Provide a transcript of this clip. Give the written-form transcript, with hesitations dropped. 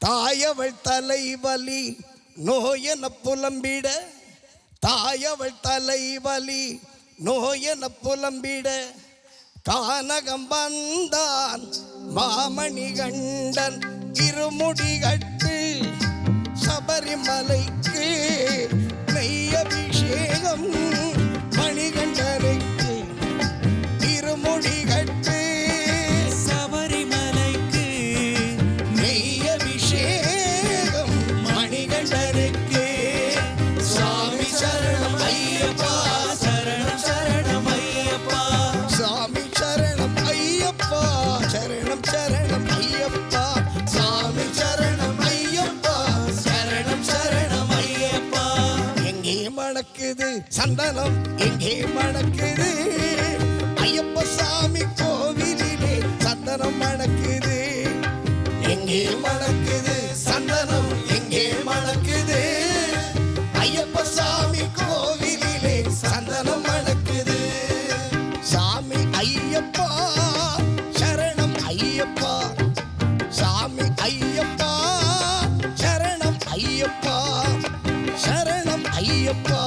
தாயவள் தலைவலி நோயென புலம்பிட, தாயவள் தலைவலி நோயென புலம்பிட, கானகம் வந்தான் மாமணி கண்டன் இருமுடி கட்டு, சபரிமலைக்கு நெய் அபிஷேகம் மணிகண்டனுக்கு இருமுடி கட்டு, சபரிமலைக்கு நெய் அபிஷேகம் மணிகண்டனுக்கு. சாமி சரணம் ஐயப்பா, சரணம் சரணம் ஐயப்பா, சாமி சரணம் ஐயப்பா, சரணம் சரணம் ஐயப்பா, சாமி சரணம் ஐயப்பா, சரணம் சரணம் ஐயப்பா. எங்கே மணக்குது சந்தனம், எங்கே மணக்குது ஐயப்ப சாமி கோவிலிலே சந்தனம் மணக்குது. எங்கே மணக்குது சந்தனம், எங்கே மணக்குது ஐயப்ப சாமி கோவிலிலே சந்தனம் மணக்குது. சாமி ஐயப்பா சரணம் ஐயப்பா, சாமி ஐயப்பா சரணம் ஐயப்பா, சரணம் ஐயப்பா.